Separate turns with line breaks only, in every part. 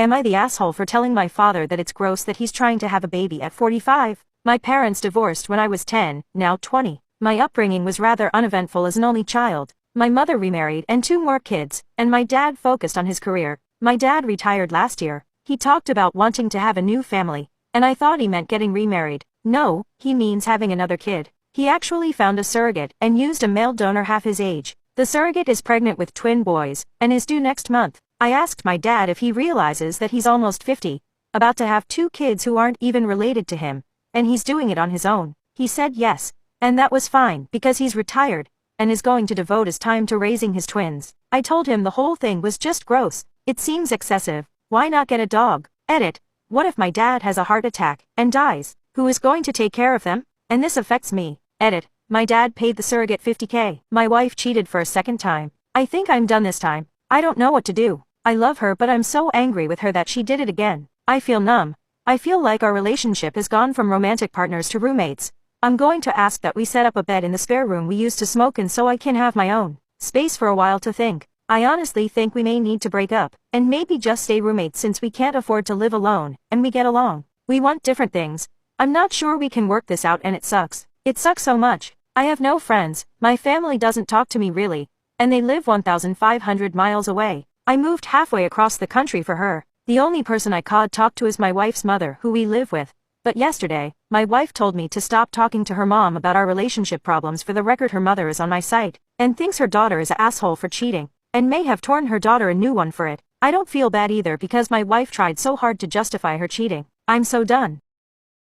Am I the asshole for telling my father that it's gross that he's trying to have a baby at 45? My parents divorced when I was 10, now 20. My upbringing was rather uneventful as an only child. My mother remarried and 2 more kids, and my dad focused on his career. My dad retired last year. He talked about wanting to have a new family, and I thought he meant getting remarried. No, he means having another kid. He actually found a surrogate and used a male donor half his age. The surrogate is pregnant with twin boys, and is due next month. I asked my dad if he realizes that he's almost 50, about to have 2 kids who aren't even related to him, and he's doing it on his own. He said yes, and that was fine because he's retired, and is going to devote his time to raising his twins. I told him the whole thing was just gross. It seems excessive. Why not get a dog? Edit. What if my dad has a heart attack and dies? Who is going to take care of them? And this affects me. Edit. My dad paid the surrogate $50K. My wife cheated for a second time. I think I'm done this time. I don't know what to do. I love her, but I'm so angry with her that she did it again. I feel numb. I feel like our relationship has gone from romantic partners to roommates. I'm going to ask that we set up a bed in the spare room we used to smoke in so I can have my own space for a while to think. I honestly think we may need to break up, and maybe just stay roommates since we can't afford to live alone, and we get along. We want different things. I'm not sure we can work this out, and it sucks. It sucks so much. I have no friends, my family doesn't talk to me really, and they live 1,500 miles away. I moved halfway across the country for her. The only person I could talk to is my wife's mother, who we live with. But yesterday, my wife told me to stop talking to her mom about our relationship problems. For the record, her mother is on my site, and thinks her daughter is an asshole for cheating, and may have torn her daughter a new one for it. I don't feel bad either because my wife tried so hard to justify her cheating. I'm so done.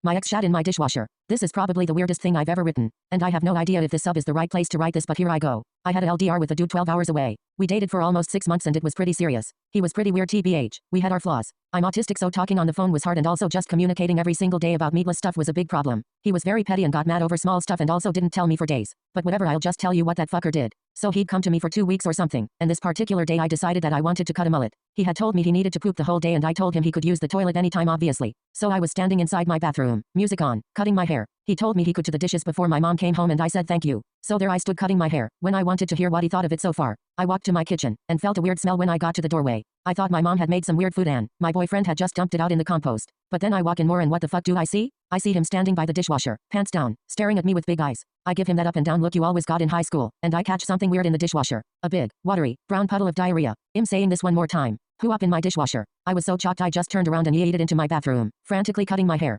My ex shat in my dishwasher. This is probably the weirdest thing I've ever written, and I have no idea if this sub is the right place to write this, but here I go. I had a LDR with a dude 12 hours away. We dated for almost 6 months and it was pretty serious. He was pretty weird tbh. We had our flaws. I'm autistic, so talking on the phone was hard, and also just communicating every single day about meatless stuff was a big problem. He was very petty and got mad over small stuff and also didn't tell me for days. But whatever, I'll just tell you what that fucker did. So he'd come to me for 2 weeks or something, and this particular day I decided that I wanted to cut a mullet. He had told me he needed to poop the whole day and I told him he could use the toilet anytime obviously. So I was standing inside my bathroom, music on, cutting my hair. He told me he could do the dishes before my mom came home and I said thank you. So there I stood cutting my hair, when I wanted to hear what he thought of it so far. I walked to my kitchen, and felt a weird smell when I got to the doorway. I thought my mom had made some weird food and my boyfriend had just dumped it out in the compost. But then I walk in more and what the fuck do I see? I see him standing by the dishwasher, pants down, staring at me with big eyes. I give him that up and down look you always got in high school, and I catch something weird in the dishwasher. A big, watery, brown puddle of diarrhea. I'm saying this one more time. Who up in my dishwasher? I was so shocked I just turned around and yeeted it into my bathroom, frantically cutting my hair.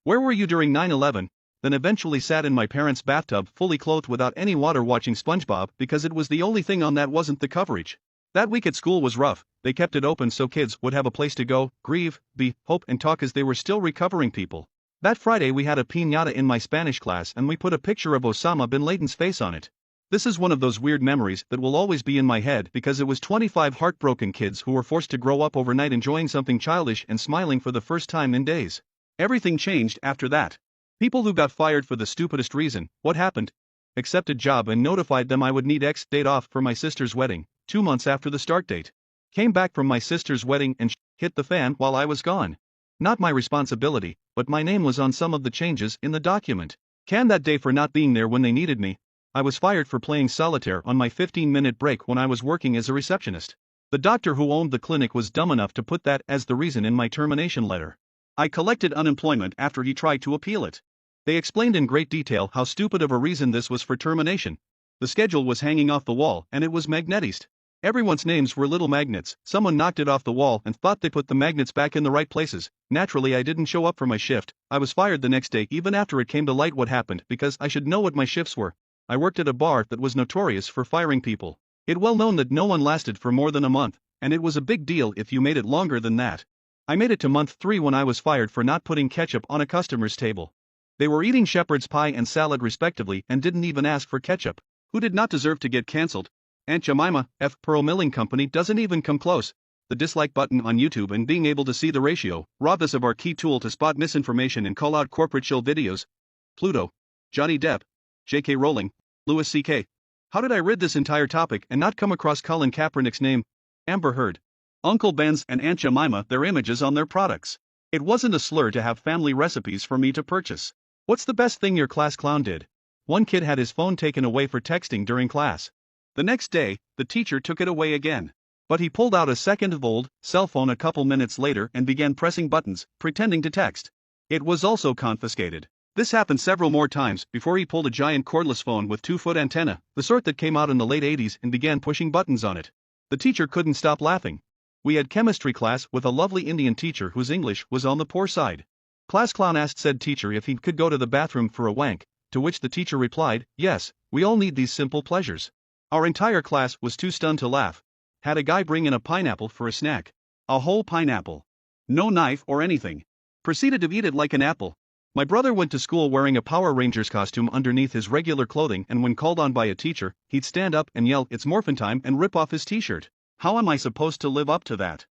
Where were you during 9/11? Then eventually sat in my parents' bathtub fully clothed without any water watching SpongeBob because it was the only thing on that wasn't the coverage. That week at school was rough. They kept it open so kids would have a place to go, grieve, be, hope and talk as they were still recovering people. That Friday we had a piñata in my Spanish class and we put a picture of Osama bin Laden's face on it. This is one of those weird memories that will always be in my head because it was 25 heartbroken kids who were forced to grow up overnight enjoying something childish and smiling for the first time in days. Everything changed after that. People who got fired for the stupidest reason, what happened? Accepted job and notified them I would need X date off for my sister's wedding, 2 months after the start date. Came back from my sister's wedding and hit the fan while I was gone. Not my responsibility, but my name was on some of the changes in the document. Canned that day for not being there when they needed me. I was fired for playing solitaire on my 15-minute break when I was working as a receptionist. The doctor who owned the clinic was dumb enough to put that as the reason in my termination letter. I collected unemployment after he tried to appeal it. They explained in great detail how stupid of a reason this was for termination. The schedule was hanging off the wall and it was magnetized. Everyone's names were little magnets. Someone knocked it off the wall and thought they put the magnets back in the right places. Naturally I didn't show up for my shift. I was fired the next day even after it came to light what happened because I should know what my shifts were. I worked at a bar that was notorious for firing people. It well known that no one lasted for more than a month, and it was a big deal if you made it longer than that. I made it to month 3 when I was fired for not putting ketchup on a customer's table. They were eating shepherd's pie and salad respectively and didn't even ask for ketchup. Who did not deserve to get cancelled? Aunt Jemima, F. Pearl Milling Company doesn't even come close. The dislike button on YouTube and being able to see the ratio robbed us of our key tool to spot misinformation and call out corporate shill videos. Pluto. Johnny Depp. J.K. Rowling. Louis C.K. How did I read this entire topic and not come across Colin Kaepernick's name? Amber Heard. Uncle Ben's and Aunt Jemima their images on their products. It wasn't a slur to have family recipes for me to purchase. What's the best thing your class clown did? One kid had his phone taken away for texting during class. The next day, the teacher took it away again. But he pulled out a second-old cell phone a couple minutes later and began pressing buttons, pretending to text. It was also confiscated. This happened several more times before he pulled a giant cordless phone with 2-foot antenna, the sort that came out in the late 80s, and began pushing buttons on it. The teacher couldn't stop laughing. We had chemistry class with a lovely Indian teacher whose English was on the poor side. Class clown asked said teacher if he could go to the bathroom for a wank, to which the teacher replied, "Yes, we all need these simple pleasures." Our entire class was too stunned to laugh. Had a guy bring in a pineapple for a snack. A whole pineapple. No knife or anything. Proceeded to eat it like an apple. My brother went to school wearing a Power Rangers costume underneath his regular clothing, and when called on by a teacher, he'd stand up and yell, "It's morphin' time," and rip off his t-shirt. How am I supposed to live up to that?